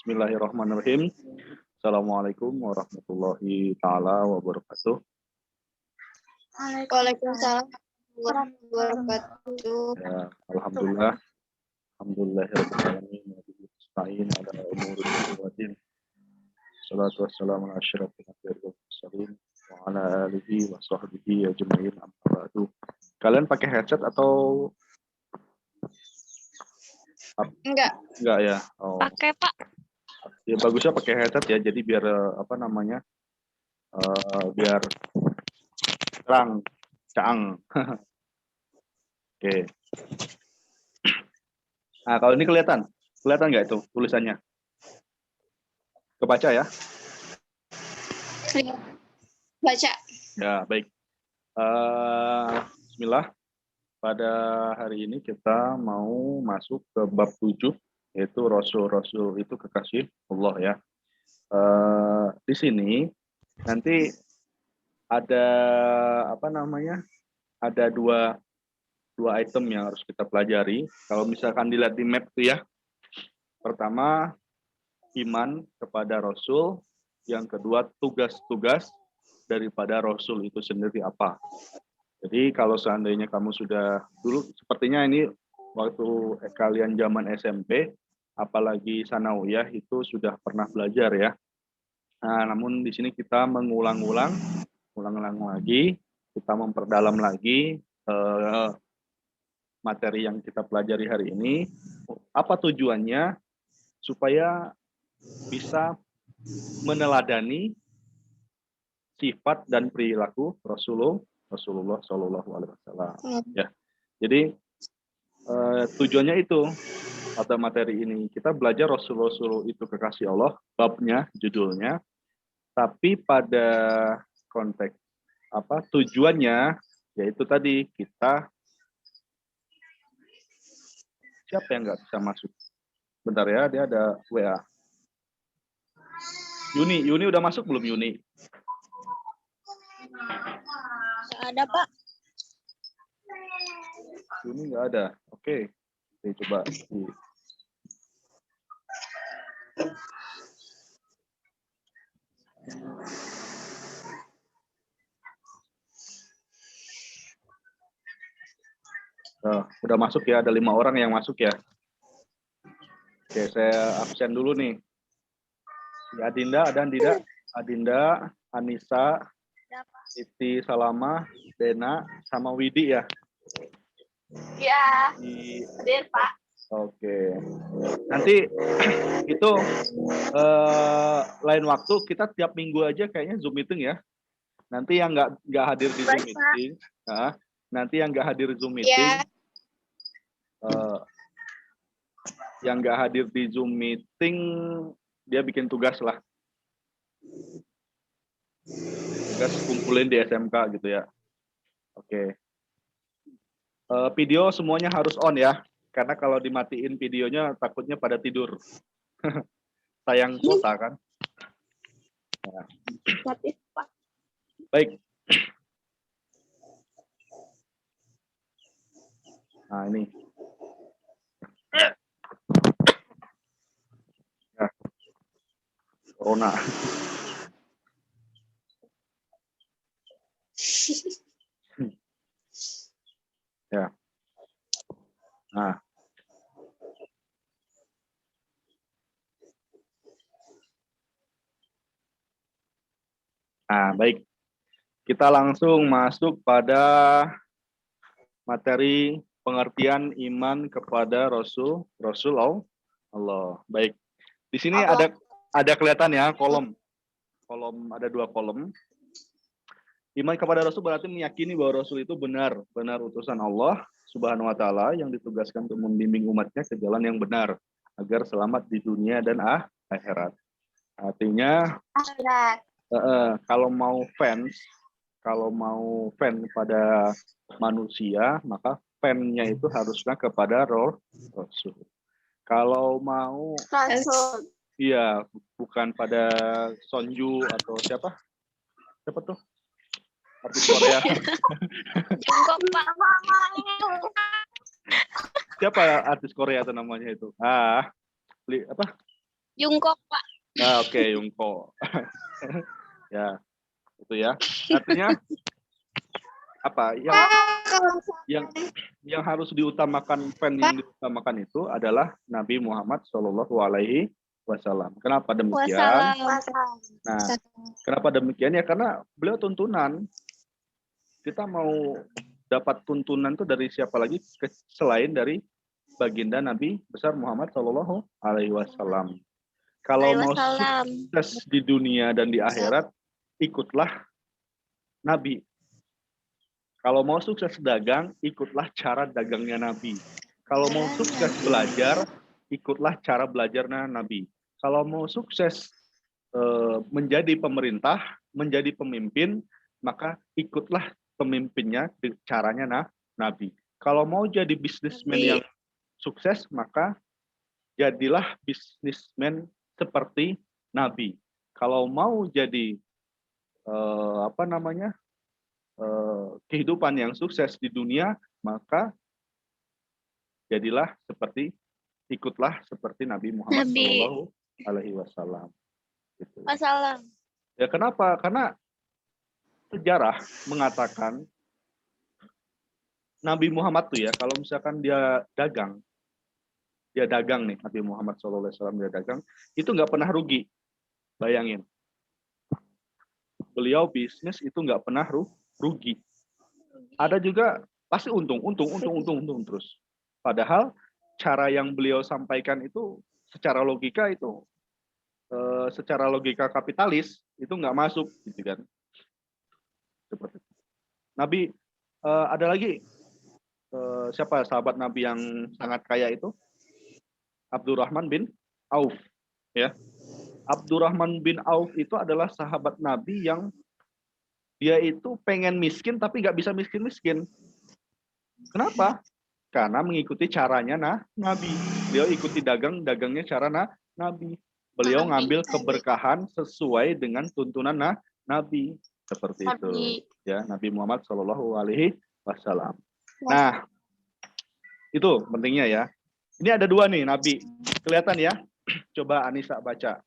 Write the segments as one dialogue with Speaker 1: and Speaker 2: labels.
Speaker 1: Bismillahirrahmanirrahim. Assalamualaikum warahmatullahi taala wabarakatuh.
Speaker 2: Waalaikumsalam warahmatullahi wabarakatuh.
Speaker 1: Ya, alhamdulillah. Alhamdulillahirrahmanirrahim. Nasta'in ala umuri dunya. Salatu wassalamu ala asyrafil anbiya'i wal mursalin wa ala alihi wa sahbihi ajma'in amma ba'du. Kalian pakai headset atau
Speaker 2: Enggak
Speaker 1: ya? Oh.
Speaker 2: pakai, Pak.
Speaker 1: Ya bagusnya pakai headset ya, jadi biar biar terang, caang. Oke. Nah, kalau ini kelihatan nggak itu tulisannya? Kebaca ya?
Speaker 2: Baca.
Speaker 1: Ya, baik. Bismillah. Pada hari ini kita mau masuk ke bab 7, yaitu Rasul-Rasul itu kekasih Allah ya. Di sini nanti ada ada dua item yang harus kita pelajari. Kalau misalkan dilihat di map tuh ya, pertama iman kepada Rasul, yang kedua tugas-tugas daripada Rasul itu sendiri apa. Jadi kalau seandainya kamu sudah dulu, sepertinya ini waktu kalian zaman SMP, apalagi sanawiyah itu sudah pernah belajar ya. Nah, namun di sini kita mengulang-ulang lagi, kita memperdalam lagi materi yang kita pelajari hari ini. Apa tujuannya? Supaya bisa meneladani sifat dan perilaku Rasulullah Shallallahu Alaihi Wasallam. Ya, jadi tujuannya itu pada materi ini kita belajar Rasul itu kekasih Allah, babnya, judulnya, tapi pada konteks tujuannya, yaitu tadi kita siapa yang nggak bisa masuk? Bentar ya, dia ada WA. Yuni udah masuk belum Yuni?
Speaker 2: Nggak ada, Pak.
Speaker 1: Yuni nggak ada. Oke, kita coba. Udah masuk ya, ada 5 orang yang masuk ya. Oke, saya absen dulu nih. Ya, Adinda, Anissa, Siti Salama, Dena, sama Widi ya.
Speaker 2: Ya, hadir, Pak.
Speaker 1: Oke. Nanti itu lain waktu kita tiap minggu aja kayaknya Zoom meeting ya. Nanti yang nggak hadir di Zoom meeting, yang nggak hadir di Zoom meeting dia bikin tugas lah. Tugas kumpulin di SMK gitu ya. Oke. Video semuanya harus on ya, karena kalau dimatiin videonya takutnya pada tidur. Sayang kuota kan. Nah. Baik. Nah ini. Ya. Corona. Ya. Nah, baik. Kita langsung masuk pada materi pengertian iman kepada Rasul Allah. Baik. Di sini ada kelihatan ya kolom ada 2 kolom. Iman kepada Rasul berarti meyakini bahwa Rasul itu benar utusan Allah Subhanahu wa taala yang ditugaskan untuk membimbing umatnya ke jalan yang benar agar selamat di dunia dan akhirat. Artinya kalau mau fans pada manusia, maka fan-nya itu harusnya kepada Rasul. Kalau mau iya, bukan pada Sonju atau siapa tuh? Artis Korea. Siapa artis Korea itu namanya itu?
Speaker 2: Jungkok, Pak.
Speaker 1: Nah, oke, Yungko. Ya, itu ya. Artinya apa? Yang yang harus diutamakan, yang diutamakan itu adalah Nabi Muhammad Shallallahu Alaihi Wasallam. Kenapa demikian? Nah, kenapa demikian ya? Karena beliau tuntunan. Kita mau dapat tuntunan itu dari siapa lagi selain dari baginda Nabi besar Muhammad Shallallahu Alaihi Wasallam. Kalau mau sukses di dunia dan di akhirat, ikutlah Nabi. Kalau mau sukses dagang, ikutlah cara dagangnya Nabi. Kalau mau sukses belajar, ikutlah cara belajarnya Nabi. Kalau mau sukses menjadi pemerintah, menjadi pemimpin, maka ikutlah pemimpinnya caranya Nabi. Kalau mau jadi bisnismen yang sukses, maka jadilah bisnismen seperti Nabi. Kalau mau jadi kehidupan yang sukses di dunia, maka jadilah ikutlah seperti Nabi Muhammad Shallallahu Alaihi Wasallam. Gitu. Ya kenapa? Karena sejarah mengatakan Nabi Muhammad tuh ya, kalau misalkan dia dagang nih, Nabi Muhammad SAW dia dagang, itu nggak pernah rugi. Bayangin. Beliau bisnis itu nggak pernah rugi. Ada juga pasti untung terus. Padahal cara yang beliau sampaikan itu secara logika kapitalis itu nggak masuk, gitu kan. Seperti itu. Nabi ada lagi siapa sahabat Nabi yang sangat kaya itu? Abdurrahman bin Auf, ya. Abdurrahman bin Auf itu adalah sahabat Nabi yang dia itu pengen miskin tapi nggak bisa miskin-miskin. Kenapa? Karena mengikuti caranya Nabi. Beliau ikuti dagangnya cara Nabi. Beliau ngambil keberkahan sesuai dengan tuntunan Nabi. Seperti itu. Ya, Nabi Muhammad Shallallahu Alaihi Wasallam. Nah, itu pentingnya ya. Ini ada dua nih Nabi. Kelihatan ya? Coba Anissa baca.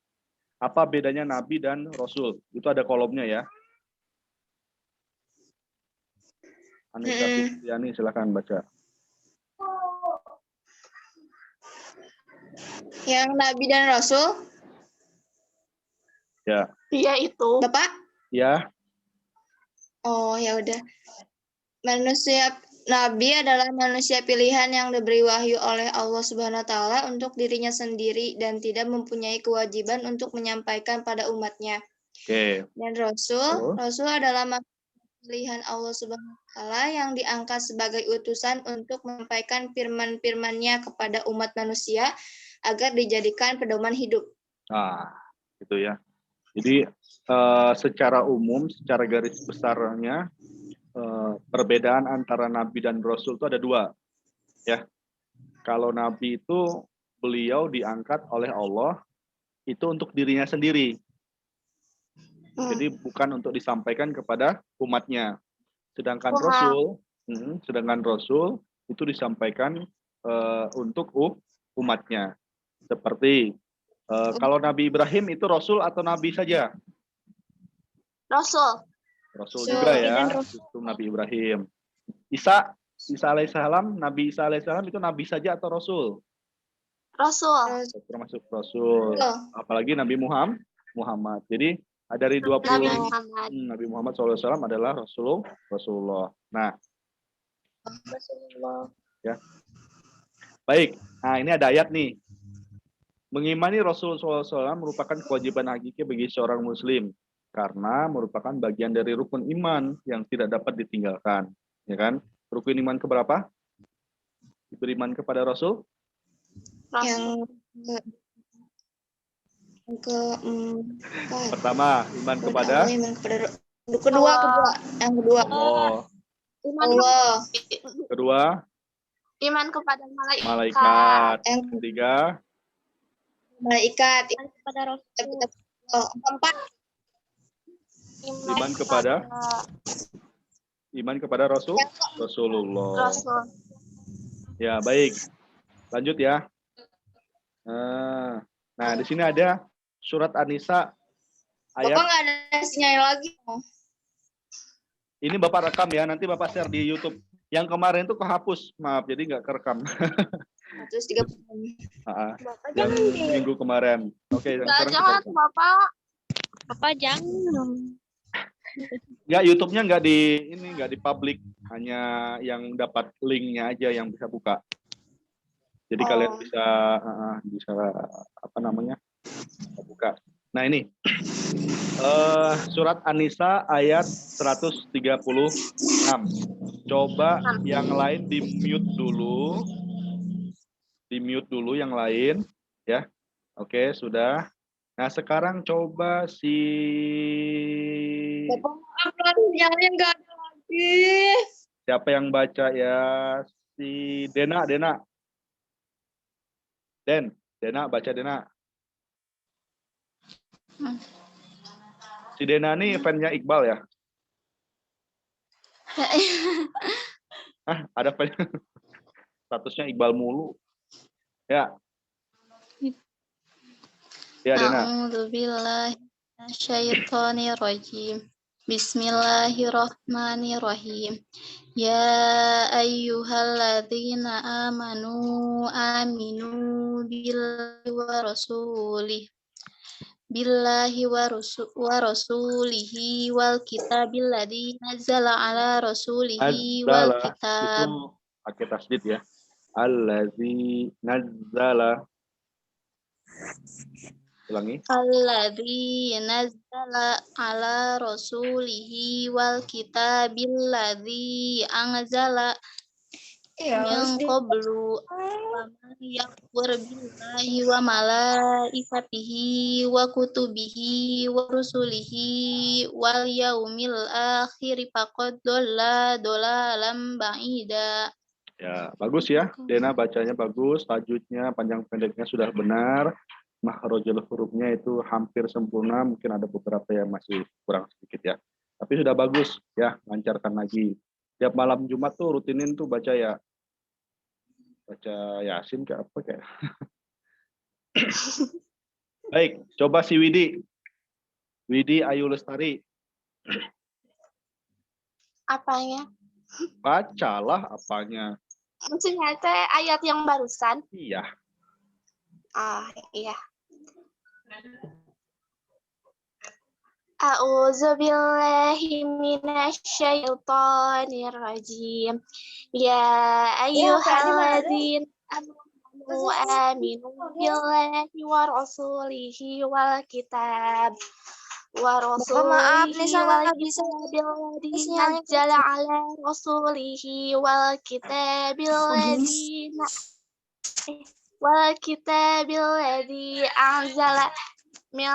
Speaker 1: Apa bedanya Nabi dan Rasul? Itu ada kolomnya ya. Anissa Fitriani silakan baca.
Speaker 2: Yang Nabi dan Rasul?
Speaker 1: Ya.
Speaker 2: Iya itu. Bapak?
Speaker 1: Ya.
Speaker 2: Oh, ya udah. Nabi adalah manusia pilihan yang diberi wahyu oleh Allah Subhanahu wa taala untuk dirinya sendiri dan tidak mempunyai kewajiban untuk menyampaikan pada umatnya.
Speaker 1: Oke.
Speaker 2: Dan Rasul adalah manusia pilihan Allah Subhanahu wa taala yang diangkat sebagai utusan untuk menyampaikan firman-firman-Nya kepada umat manusia agar dijadikan pedoman hidup.
Speaker 1: Gitu ya. Jadi secara umum, secara garis besarnya perbedaan antara Nabi dan Rasul itu ada dua, ya. Kalau Nabi itu beliau diangkat oleh Allah itu untuk dirinya sendiri, jadi bukan untuk disampaikan kepada umatnya. Sedangkan Rasul itu disampaikan untuk umatnya. Seperti kalau Nabi Ibrahim itu Rasul atau Nabi saja? Rasul juga ya, itu Nabi Ibrahim. Isa alaihissalam, Nabi Isa alaihissalam itu Nabi saja atau Rasul? Termasuk Rasul. Apalagi Nabi Muhammad. Jadi dari 20 Nabi Muhammad SAW adalah Rasulullah. Nah, ya. Baik. Nah, ini ada ayat nih. Mengimani Rasulullah SAW merupakan kewajiban hakiki bagi seorang Muslim karena merupakan bagian dari rukun iman yang tidak dapat ditinggalkan, ya kan? Rukun iman keberapa? Beriman kepada Rasul?
Speaker 2: Yang
Speaker 1: pertama, iman kepada
Speaker 2: kedua. Yang kedua.
Speaker 1: Allah. Kedua,
Speaker 2: iman kepada
Speaker 1: malaikat. Yang ketiga,
Speaker 2: malaikat. Iman kepada Rasul. Keempat,
Speaker 1: iman kepada Rasulullah. Ya, baik. Lanjut ya. Nah, di sini ada surat An-Nisa
Speaker 2: Bapak
Speaker 1: ayat.
Speaker 2: nggak ada sinyal lagi.
Speaker 1: Ini Bapak rekam ya, nanti Bapak share di YouTube. Yang kemarin itu kehapus, maaf, jadi nggak kerekam.
Speaker 2: 130.
Speaker 3: Bapak
Speaker 1: Yang
Speaker 3: jangan di.
Speaker 1: minggu kemarin. Oke, yang sekarang kita
Speaker 3: Jangan
Speaker 1: rekam.
Speaker 3: Bapak. Bapak jangan.
Speaker 1: Nggak, YouTube-nya nggak di publik, hanya yang dapat linknya aja yang bisa buka. Jadi kalian bisa apa namanya buka. Nah ini surat An-Nisa ayat 136. Coba yang lain di mute dulu yang lain ya. Oke, sudah. Nah sekarang coba si
Speaker 2: Bapak maaf lah, sinyalnya nggak ada lagi.
Speaker 1: siapa yang baca ya, si Dena. Dena baca Dena. Si Dena nih fan-nya Iqbal ya? Ada fan. Statusnya Iqbal mulu. Ya. Ya Dena.
Speaker 3: A'udzubillahi minasyaitonirrajim. Bismillahirrahmanirrahim. Ya ayyuhalladzina amanu billahi wa rasulihi wal kitabil ladzi nazzala ala rasulihi wal kitab.
Speaker 1: Itu pakai tasdid ya. Allazi nazzala. Ulangi.
Speaker 3: Alladzi nazzala ala rasulihi wal kitabil ladzi anzala min qablu wa man yakfur billahi wa malaikatihi wa kutubihi wa rusulihi wal yaumil akhir faqad dhalla dhalalan ba'ida.
Speaker 1: Ya, bagus ya. Dena bacanya bagus, tajwidnya panjang pendeknya sudah benar. Makhrajul hurufnya itu hampir sempurna, mungkin ada beberapa yang masih kurang sedikit ya. Tapi sudah bagus ya, lancarkan lagi. Tiap malam Jumat tuh rutinin tuh baca ya. Baca Yasin kayak apa kayak. Baik, coba si Widi. Widi Ayu Lestari.
Speaker 3: Apanya?
Speaker 1: Bacalah apanya.
Speaker 3: Maksudnya ayat yang barusan.
Speaker 1: Iya.
Speaker 3: Iya. A'udzu billahi minasyaitonir rajim. Ya ayyuhalladzina amanu billahi wa rasulihi wal kitab wa rasulihi wal kitabil nazzala ala rasulihi wal kitabil ladzi anzala min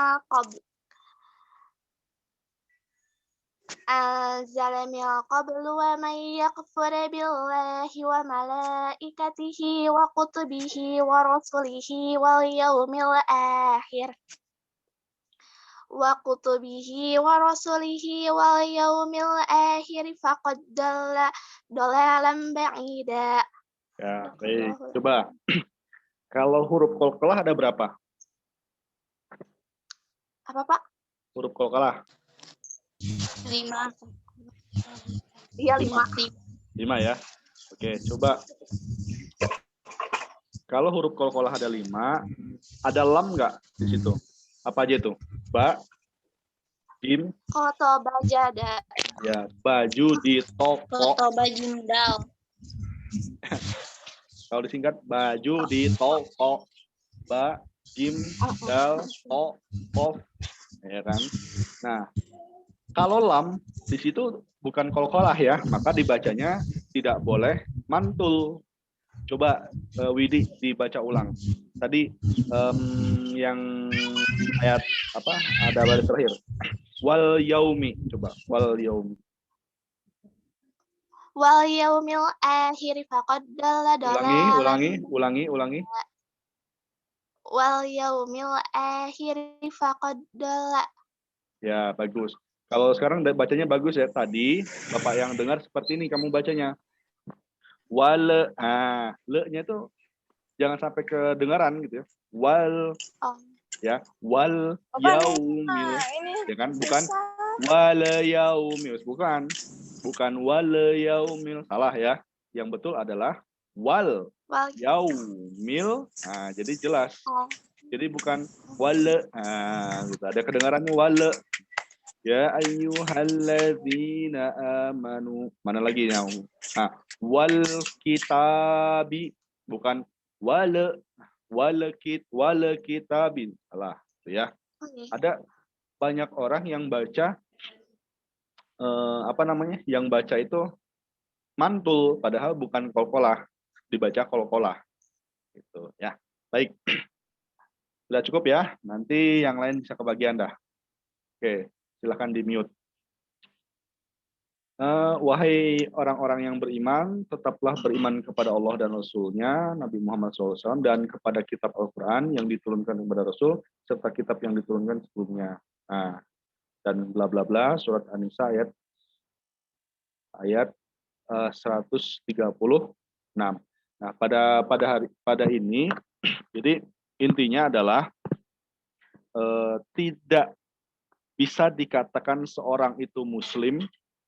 Speaker 3: qabl wa man yakfur billahi wa malaikatihi wa kutubihi wa rasulihi wal yaumil akhir faqad dhalalan ba'ida.
Speaker 1: Ya, baik. Coba. Kalau huruf qalqalah ada berapa?
Speaker 3: Apa, Pak?
Speaker 1: Huruf qalqalah.
Speaker 3: 5. Iya, 5.
Speaker 1: 5 ya. Oke, coba. Kalau huruf qalqalah ada 5, ada lam nggak di situ? Apa aja itu? Ba, jim,
Speaker 3: Koto bajada.
Speaker 1: ya, baju di toko.
Speaker 3: Koto bajindal.
Speaker 1: Kalau disingkat baju di toko. Ba, jim, dal, to, kof. Ya kan? Nah, kalau lam di situ bukan qalqalah ya, maka dibacanya tidak boleh mantul. Coba Widi dibaca ulang. Tadi yang ayat apa? Ada baris terakhir. Wal yaumi. Coba wal yaumi.
Speaker 3: Wal yaumil akhir faqad dhalla dhalalan.
Speaker 1: Ulangi.
Speaker 3: Wal yaumil akhir faqad dhalla.
Speaker 1: Ya, bagus. Kalau sekarang bacanya bagus ya. Tadi Bapak yang dengar seperti ini kamu bacanya. Wal, le-nya tuh jangan sampai kedengaran gitu ya. Wal, Ya, wal
Speaker 3: Bapak,
Speaker 1: yaumil.
Speaker 3: ini
Speaker 1: Ya kan? Bukan
Speaker 3: susah.
Speaker 1: wal yaumil. Bukan wal yaumil. Salah ya. Yang betul adalah wal
Speaker 3: Wal,
Speaker 1: yaumil. Nah, jadi jelas.
Speaker 3: oh,
Speaker 1: Jadi bukan wale. Nah, gitu. Ada kedengarannya wale. Ya ayyuhalladzina amanu. Mana lagi yang? Nah, wal kitabi, bukan wale wale kitabin. Salah, itu ya.
Speaker 3: oke.
Speaker 1: Ada banyak orang yang baca apa namanya? Yang baca itu mantul padahal bukan kolkolah, dibaca kolkolah gitu ya. Baik, sudah cukup ya. Nanti yang lain bisa kebagian dah. Oke, silakan di-mute. Wahai orang-orang yang beriman, tetaplah beriman kepada Allah dan Rasul-Nya, Nabi Muhammad SAW, dan kepada kitab Al-Quran yang diturunkan kepada Rasul, serta kitab yang diturunkan sebelumnya. Nah, dan bla bla bla, surat An-Nisa ayat 136. Nah, pada ini, jadi intinya adalah tidak bisa dikatakan seorang itu Muslim,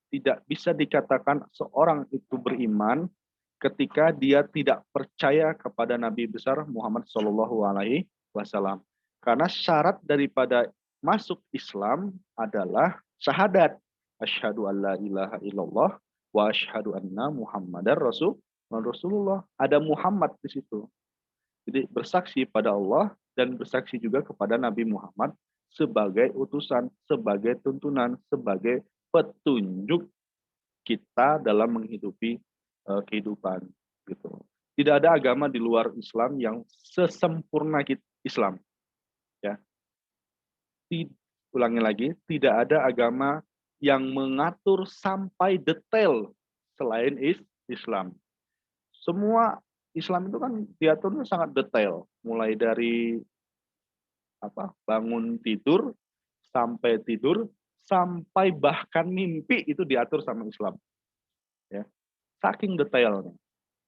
Speaker 1: tidak bisa dikatakan seorang itu beriman ketika dia tidak percaya kepada Nabi besar Muhammad Shallallahu Alaihi Wasallam. Karena syarat daripada masuk Islam adalah syahadat, asyhadu alla ilaha illallah wa asyhadu anna Muhammadar Rasulullah. Ada Muhammad di situ. Jadi bersaksi pada Allah dan bersaksi juga kepada Nabi Muhammad sebagai utusan, sebagai tuntunan, sebagai petunjuk kita dalam menghidupi kehidupan gitu. Tidak ada agama di luar Islam yang sesempurna Islam ya. Ulangi lagi, tidak ada agama yang mengatur sampai detail selain Islam. Semua Islam itu kan diaturnya sangat detail, mulai dari bangun tidur sampai bahkan mimpi itu diatur sama Islam ya, saking detailnya.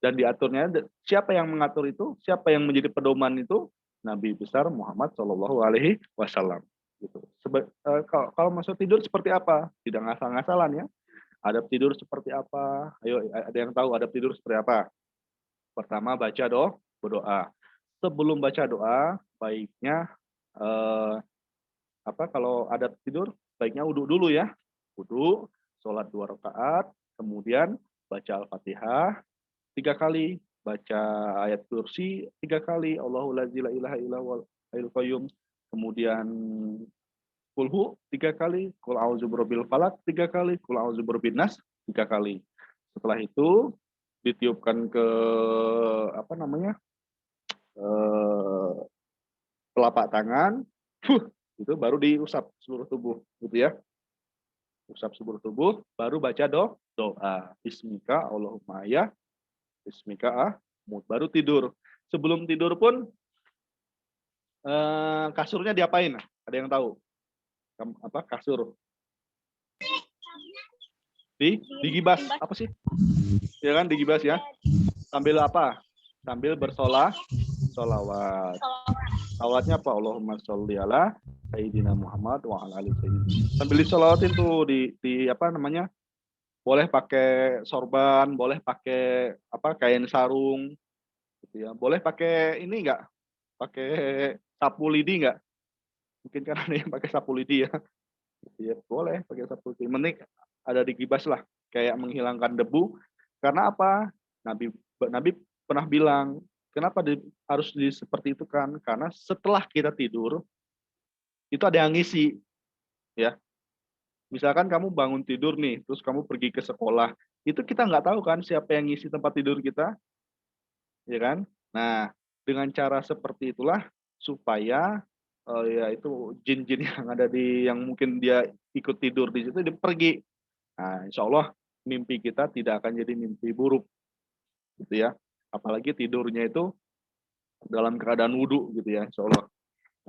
Speaker 1: Dan diaturnya siapa yang mengatur itu, siapa yang menjadi pedoman itu, Nabi besar Muhammad Shallallahu Alaihi Wasallam gitu. Kalau masuk tidur seperti apa, tidak ngasal-ngasalan ya. Adab tidur seperti apa, ayo ada yang tahu adab tidur seperti apa? Pertama baca berdoa. Sebelum baca doa, baiknya kalau ada tidur, baiknya wudhu dulu ya. Wudhu, sholat 2 rakaat, kemudian baca Al-Fatihah 3 kali, baca ayat kursi 3 kali, Allahu la ilaha illa huwal hayyul qayyum, kemudian kulhu 3 kali, kul a'udzu birabbil falaq 3 kali, kul a'udzu birabbin nas 3 kali. Setelah itu ditiupkan ke telapak tangan, itu baru diusap seluruh tubuh gitu ya. Usap seluruh tubuh, baru baca doa. Bismika Allahumma ya, bismika baru tidur. Sebelum tidur pun kasurnya diapain? Ada yang tahu? Kasur? Digibas apa sih? Ya kan digibas ya. Sambil apa? Sambil bersolawat. Salawatnya apa? Allahumma sholli ala Sayyidina Muhammad wa ala ali Sayyidina. Sambil disolawatin tuh di boleh pakai sorban, boleh pakai kain sarung gitu ya. Boleh pakai ini enggak? Pakai sapu lidi enggak? Mungkin kan ada yang pakai sapu lidi ya. Ya boleh pakai sapu lidi. Mending ada digibas lah, kayak menghilangkan debu. Karena apa? Nabi pernah bilang, kenapa harus seperti itu kan? Karena setelah kita tidur itu ada yang ngisi ya. Misalkan kamu bangun tidur nih, terus kamu pergi ke sekolah, itu kita nggak tahu kan siapa yang ngisi tempat tidur kita, ya kan? Nah, dengan cara seperti itulah supaya ya itu jin-jin yang ada yang mungkin dia ikut tidur di situ dia pergi. Nah, insya Allah mimpi kita tidak akan jadi mimpi buruk, gitu ya. Apalagi tidurnya itu dalam keadaan wudhu, gitu ya, insya Allah.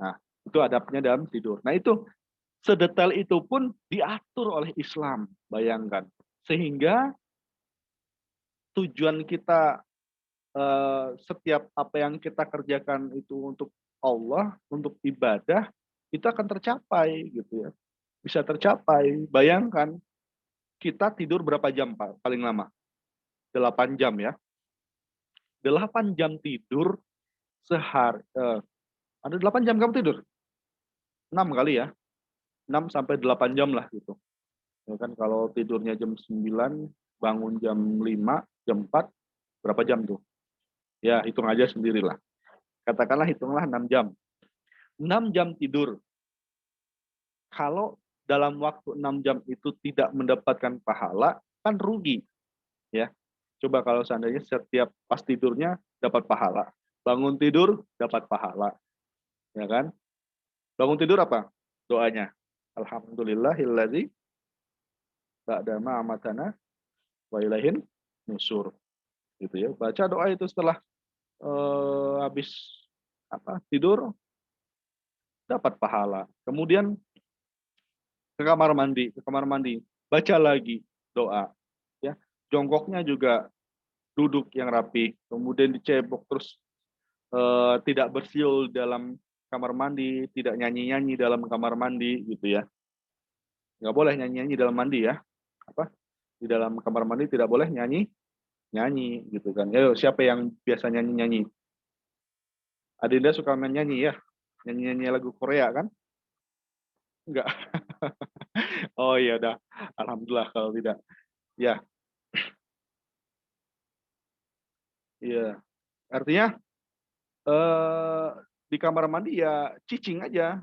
Speaker 1: Nah, itu adabnya dalam tidur. Nah, itu sedetail itu pun diatur oleh Islam, bayangkan. Sehingga tujuan kita setiap apa yang kita kerjakan itu untuk Allah, untuk ibadah, itu akan tercapai gitu ya. Bisa tercapai. Bayangkan kita tidur berapa jam Pak paling lama? 8 jam ya. 8 jam tidur sehari. Ada 8 jam kamu tidur? 6 kali ya. 6 sampai 8 jam lah gitu. Ya kan kalau tidurnya jam 9, bangun jam 5, jam 4, berapa jam tuh? Ya, hitung aja sendirilah. Katakanlah hitunglah 6 jam. 6 jam tidur. Kalau dalam waktu 6 jam itu tidak mendapatkan pahala, kan rugi. Ya. Coba kalau seandainya setiap pas tidurnya dapat pahala. Bangun tidur dapat pahala. Ya kan? Bangun tidur apa? Doanya. Alhamdulillahilladzi ba'da ma amatana wa ilaihin nusur. Gitu ya. Baca doa itu setelah habis tidur dapat pahala. Kemudian ke kamar mandi, baca lagi doa. Ya, jongkoknya juga duduk yang rapi, kemudian dicebok terus tidak bersiul dalam kamar mandi, tidak nyanyi-nyanyi dalam kamar mandi gitu ya. Nggak boleh nyanyi-nyanyi dalam mandi ya. Di dalam kamar mandi tidak boleh nyanyi gitu kan. Ya, siapa yang biasa nyanyi-nyanyi? Adinda suka main nyanyi ya? Nyanyi-nyanyi lagu Korea kan? Enggak. Oh iya dah. Alhamdulillah kalau tidak. Ya. Iya. Artinya di kamar mandi ya cicing aja.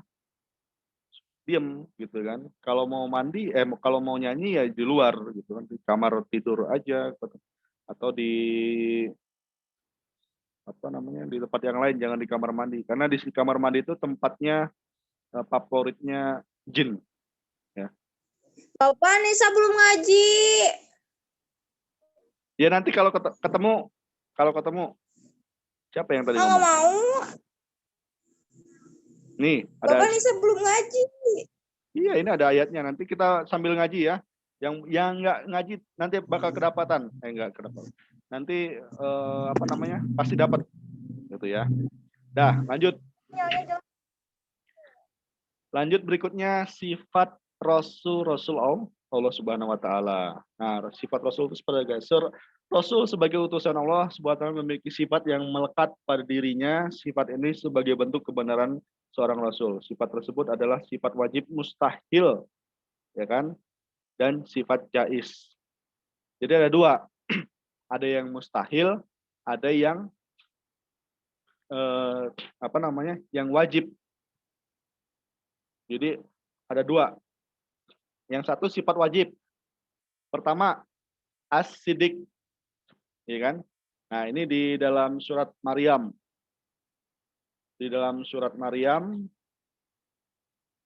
Speaker 1: Diem gitu kan. Kalau mau mandi kalau mau nyanyi ya di luar gitu kan, di kamar tidur aja atau di di tempat yang lain, jangan di kamar mandi. Karena di kamar mandi itu tempatnya favoritnya jin ya.
Speaker 2: Bapak Nisa belum ngaji.
Speaker 1: Ya nanti kalau ketemu siapa yang tadi
Speaker 2: Nggak
Speaker 1: ngomong?
Speaker 2: mau.
Speaker 1: Nih,
Speaker 2: Bapak
Speaker 1: ada.
Speaker 2: Nisa belum ngaji.
Speaker 1: Iya, ini ada ayatnya. Nanti kita sambil ngaji ya. Yang nggak ngaji nanti bakal kedapatan. Nggak kedapatan. Nanti pasti dapat gitu ya. Dah, lanjut. Lanjut berikutnya sifat Rasul Allah Subhanahu wa taala. Nah, sifat Rasul itu sebagai Rasul sebagai utusan Allah Subhanahu wa taala memiliki sifat yang melekat pada dirinya. Sifat ini sebagai bentuk kebenaran seorang rasul. Sifat tersebut adalah sifat wajib mustahil, ya kan? Dan sifat jaiz. Jadi ada dua. Ada yang mustahil, ada yang yang wajib. Jadi ada dua. Yang satu sifat wajib. Pertama, as-sidik. Ya kan? Nah, ini di dalam surat Maryam. Di dalam surat Maryam,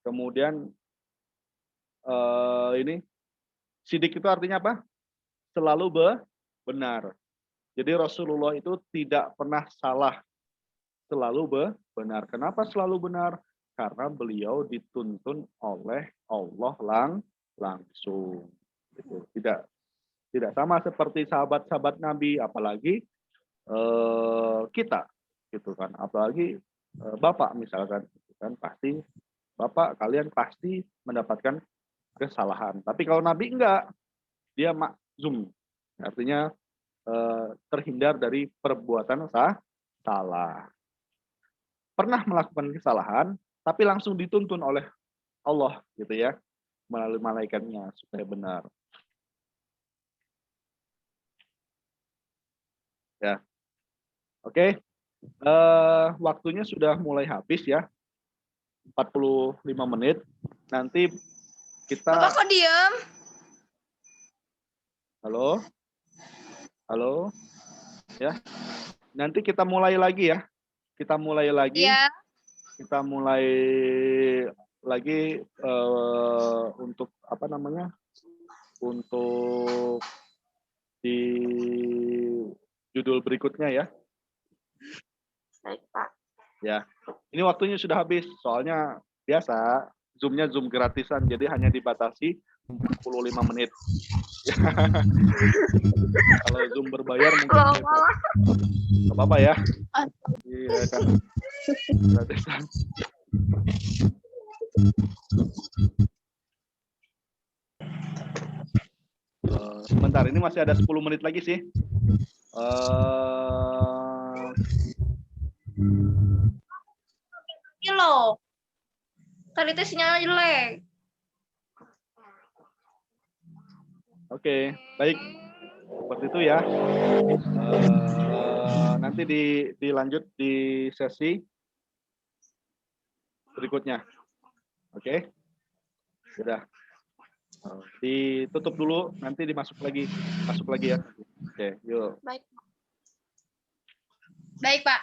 Speaker 1: kemudian ini, sidik itu artinya apa? Selalu benar. Jadi Rasulullah itu tidak pernah salah. Selalu benar. Kenapa selalu benar? Karena beliau dituntun oleh Allah langsung. Gitu. Tidak sama seperti sahabat-sahabat Nabi, apalagi kita, gitu kan. Apalagi Bapak misalkan, gitu kan, pasti Bapak kalian pasti mendapatkan kesalahan. Tapi kalau Nabi enggak, dia maksum, artinya terhindar dari perbuatan salah. Pernah melakukan kesalahan, tapi langsung dituntun oleh Allah, gitu ya, melalui malaikatnya supaya benar. Ya, oke. Waktunya sudah mulai habis ya, 45 menit. Nanti kita.
Speaker 2: Bapak kok diem?
Speaker 1: Halo, ya. Nanti kita mulai lagi ya. Kita mulai lagi.
Speaker 2: Ya.
Speaker 1: Kita mulai lagi untuk untuk di judul berikutnya ya.
Speaker 3: Baik, Pak.
Speaker 1: Ya, ini waktunya sudah habis. Soalnya biasa Zoom-nya Zoom gratisan, jadi hanya dibatasi 45 menit. Kalau Zoom berbayar mungkin nggak apa-apa ya. Iya kan. Gratisan. Sebentar, ini masih ada 10 menit lagi sih.
Speaker 2: Ini loh. Tadi teh sinyalnya jelek.
Speaker 1: Oke, baik. Seperti itu ya. Nanti dilanjut di sesi berikutnya. Oke. Sudah. Ditutup dulu, nanti masuk lagi ya. Oke, yuk.
Speaker 3: Baik.
Speaker 2: Baik, Pak.